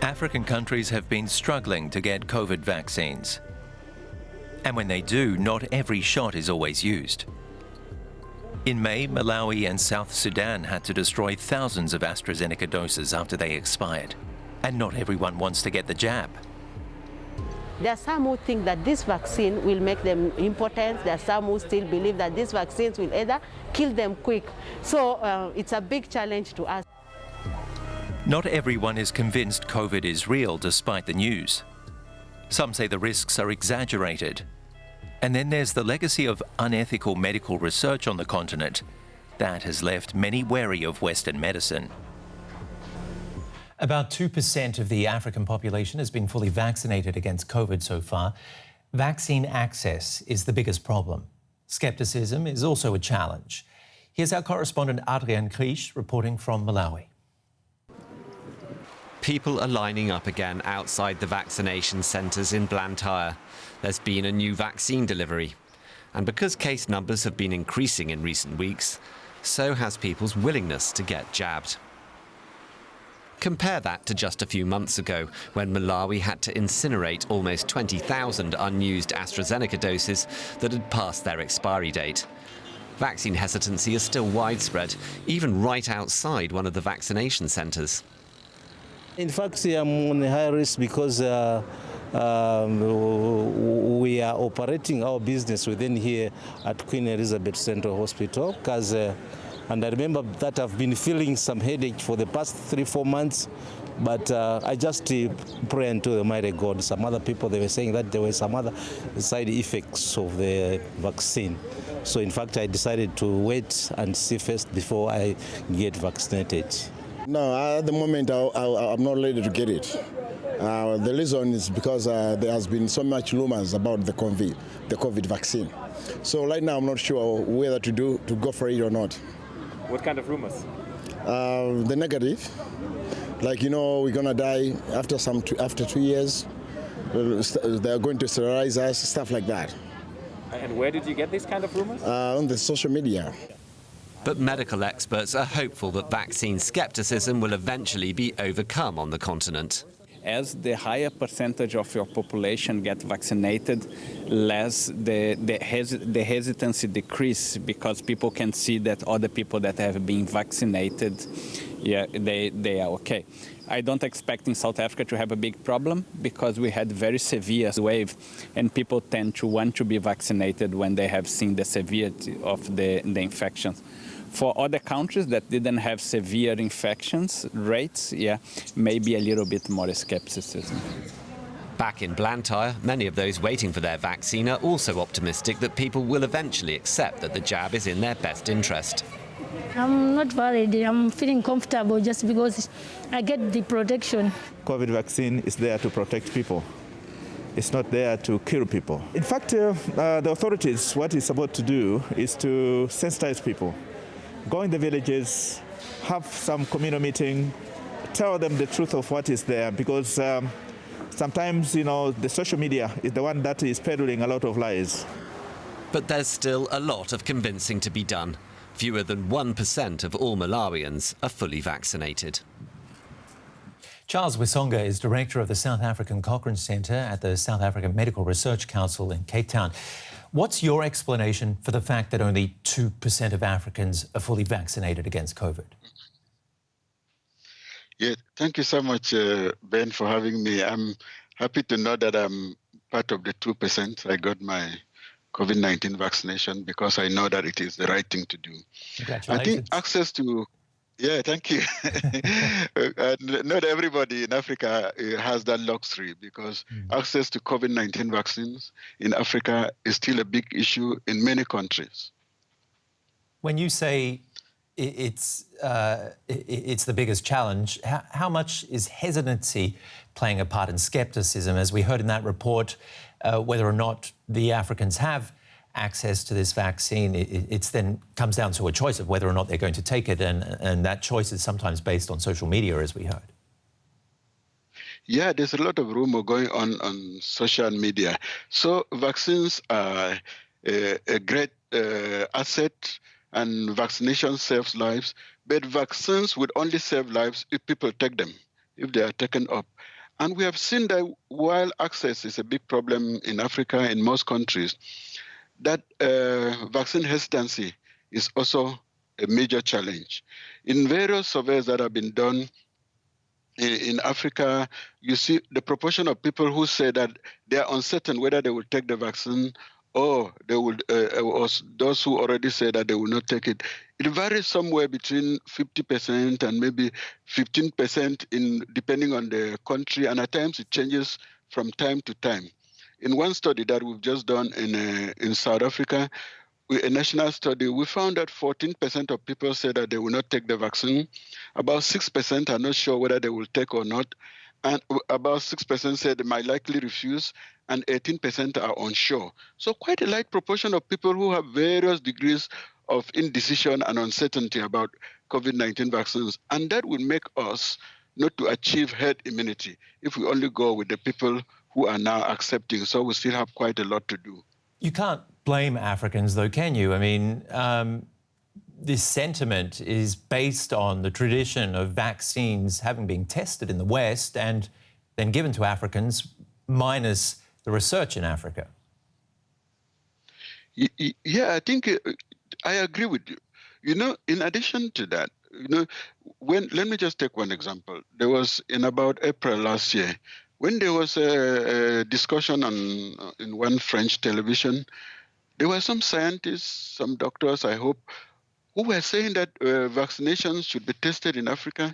African countries have been struggling to get COVID vaccines. And when they do, not every shot is always used. In May, Malawi and South Sudan had to destroy thousands of AstraZeneca doses after they expired. And not everyone wants to get the jab. There are some who think that this vaccine will make them impotent. There are some who still believe that these vaccines will either kill them quick. So it's a big challenge to us. Not everyone is convinced COVID is real despite the news. Some say the risks are exaggerated. And then there's the legacy of unethical medical research on the continent. That has left many wary of Western medicine. About 2% of the African population has been fully vaccinated against COVID so far. Vaccine access is the biggest problem. Skepticism is also a challenge. Here's our correspondent Adrian Krisch reporting from Malawi. People are lining up again outside the vaccination centres in Blantyre. There's been a new vaccine delivery. And because case numbers have been increasing in recent weeks, so has people's willingness to get jabbed. Compare that to just a few months ago, when Malawi had to incinerate almost 20,000 unused AstraZeneca doses that had passed their expiry date. Vaccine hesitancy is still widespread, even right outside one of the vaccination centres. In fact, I'm on high risk because we are operating our business within here at Queen Elizabeth Central Hospital. And I remember that I've been feeling some headache for the past 3-4 months, but I just pray unto the mighty God. Some other people, they were saying that there were some other side effects of the vaccine. So in fact, I decided to wait and see first before I get vaccinated. No, at the moment, I'm not ready to get it. The reason is because there has been so much rumors about the COVID vaccine. So right now, I'm not sure whether to go for it or not. What kind of rumors? The negative, like, you know, we're gonna die after 2 years. They're going to sterilize us, stuff like that. And where did you get these kind of rumors? On the social media. But medical experts are hopeful that vaccine skepticism will eventually be overcome on the continent. As the higher percentage of your population get vaccinated, less the hesitancy decrease, because people can see that other people that have been vaccinated, they are okay. I don't expect in South Africa to have a big problem because we had very severe wave, and people tend to want to be vaccinated when they have seen the severity of the infections. For other countries that didn't have severe infections rates, maybe a little bit more skepticism. Back in Blantyre, many of those waiting for their vaccine are also optimistic that people will eventually accept that the jab is in their best interest. I'm not worried. I'm feeling comfortable just because I get the protection. COVID vaccine is there to protect people. It's not there to kill people. In fact, the authorities, what it's about to do is to sensitize people. Go in the villages, have some communal meeting, tell them the truth of what is there, because sometimes, you know, the social media is the one that is peddling a lot of lies. But there's still a lot of convincing to be done. Fewer than 1% of all Malawians are fully vaccinated. Charles Wisonga is director of the South African Cochrane Centre at the South African Medical Research Council in Cape Town. What's your explanation for the fact that only 2% of Africans are fully vaccinated against COVID? Yeah, thank you so much, Ben, for having me. I'm happy to know that I'm part of the 2%. I got my COVID-19 vaccination because I know that it is the right thing to do. Congratulations. I think access to... Yeah, thank you. Not everybody in Africa has that luxury because access to COVID-19 vaccines in Africa is still a big issue in many countries. When you say it's the biggest challenge, how much is hesitancy playing a part in skepticism? As we heard in that report, whether or not the Africans have access to this vaccine, it then comes down to a choice of whether or not they're going to take it, and that choice is sometimes based on social media, as we heard. Yeah, there's a lot of rumor going on social media. So vaccines are a great asset, and vaccination saves lives, but vaccines would only save lives if people take them, if they are taken up. And we have seen that while access is a big problem in Africa, in most countries, that vaccine hesitancy is also a major challenge. In various surveys that have been done in Africa, you see the proportion of people who say that they are uncertain whether they will take the vaccine or they will, or those who already say that they will not take it. It varies somewhere between 50% and maybe 15% depending on the country, and at times it changes from time to time. In one study that we've just done in South Africa, a national study, we found that 14% of people said that they will not take the vaccine. About 6% are not sure whether they will take or not. And about 6% said they might likely refuse, and 18% are unsure. So quite a large proportion of people who have various degrees of indecision and uncertainty about COVID-19 vaccines. And that will make us not to achieve herd immunity if we only go with the people who are now accepting. So we still have quite a lot to do. You can't blame Africans, though, can you? I mean, this sentiment is based on the tradition of vaccines having been tested in the West and then given to Africans, minus the research in Africa. Yeah, I think I agree with you. You know, in addition to that, you know, let me just take one example. There was in about April last year, when there was a discussion in one French television, there were some scientists, some doctors, I hope, who were saying that vaccinations should be tested in Africa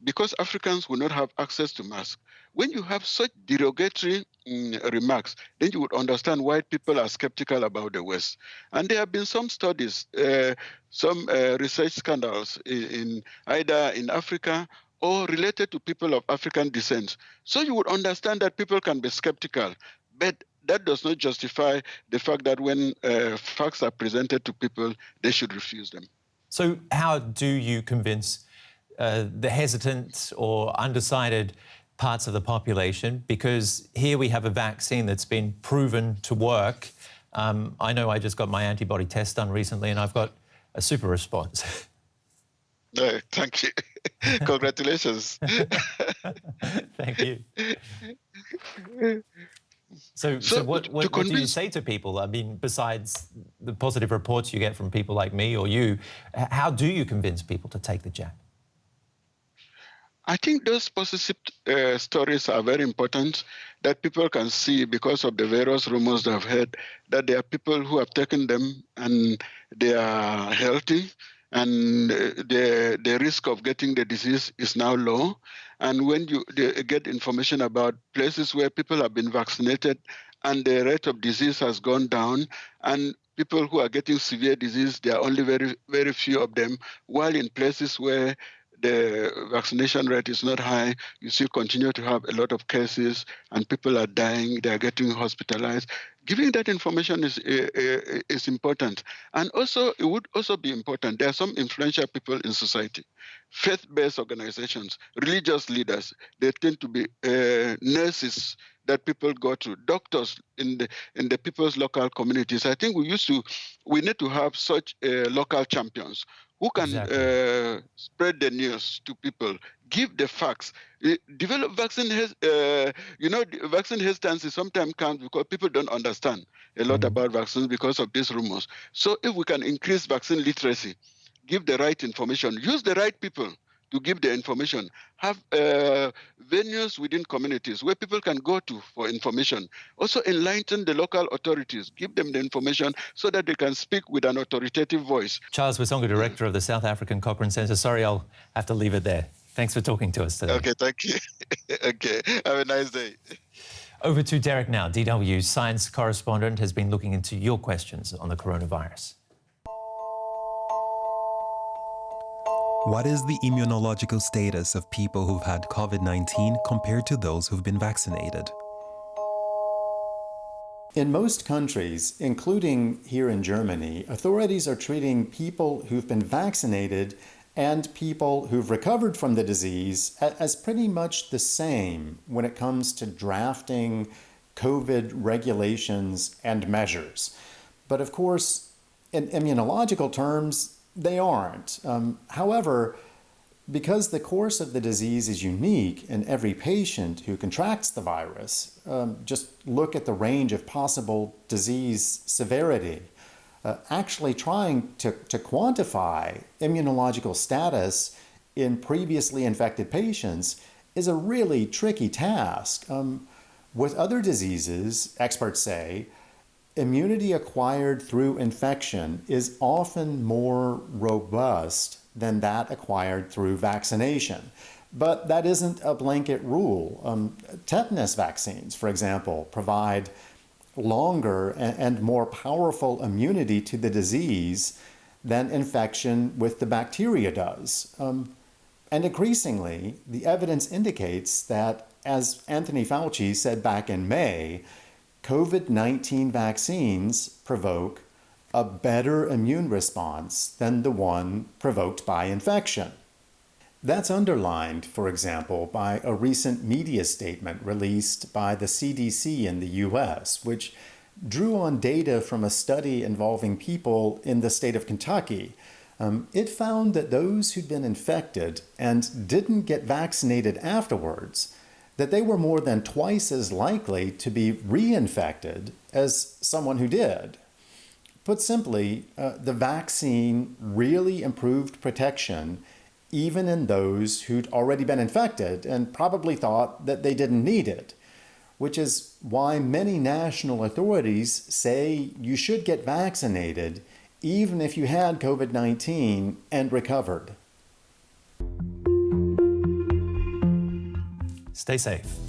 because Africans will not have access to masks. When you have such derogatory remarks, then you would understand why people are skeptical about the West. And there have been some studies, some research scandals either in Africa or related to people of African descent. So you would understand that people can be skeptical, but that does not justify the fact that when facts are presented to people, they should refuse them. So how do you convince the hesitant or undecided parts of the population? Because here we have a vaccine that's been proven to work. I know I just got my antibody test done recently and I've got a super response. No, thank you. Congratulations. Thank you. So what do you say to people? I mean, besides the positive reports you get from people like me or you, how do you convince people to take the jab? I think those positive stories are very important that people can see because of the various rumors they've heard that there are people who have taken them and they are healthy and the risk of getting the disease is now low. And when you get information about places where people have been vaccinated and the rate of disease has gone down, and people who are getting severe disease, there are only very, very few of them, while in places where the vaccination rate is not high, you still continue to have a lot of cases and people are dying, they are getting hospitalized. Giving that information is important. And also, it would also be important, there are some influential people in society, faith-based organizations, religious leaders, they tend to be nurses that people go to, doctors in the people's local communities. I think we need to have such local champions who can spread the news to people, give the facts, develop vaccine. Vaccine hesitancy sometimes comes because people don't understand a lot about vaccines because of these rumors. So if we can increase vaccine literacy, give the right information, use the right people to give the information, have venues within communities where people can go to for information. Also enlighten the local authorities, give them the information so that they can speak with an authoritative voice. Charles Wisonga, Director of the South African Cochrane Centre. Sorry, I'll have to leave it there. Thanks for talking to us today. Okay, thank you. Okay, have a nice day. Over to Derek now. DW's science correspondent has been looking into your questions on the coronavirus. What is the immunological status of people who've had COVID-19 compared to those who've been vaccinated? In most countries, including here in Germany, authorities are treating people who've been vaccinated and people who've recovered from the disease as pretty much the same when it comes to drafting COVID regulations and measures. But of course, in immunological terms, they aren't. However, Because the course of the disease is unique in every patient who contracts the virus, just look at the range of possible disease severity. Actually trying to quantify immunological status in previously infected patients is a really tricky task. With other diseases, experts say, immunity acquired through infection is often more robust than that acquired through vaccination. But that isn't a blanket rule. Tetanus vaccines, for example, provide longer and more powerful immunity to the disease than infection with the bacteria does. And increasingly, the evidence indicates that, as Anthony Fauci said back in May, COVID-19 vaccines provoke a better immune response than the one provoked by infection. That's underlined, for example, by a recent media statement released by the CDC in the US, which drew on data from a study involving people in the state of Kentucky. It found that those who'd been infected and didn't get vaccinated afterwards, that they were more than twice as likely to be reinfected as someone who did. Put simply, the vaccine really improved protection even in those who'd already been infected and probably thought that they didn't need it, which is why many national authorities say you should get vaccinated even if you had COVID-19 and recovered. Stay safe.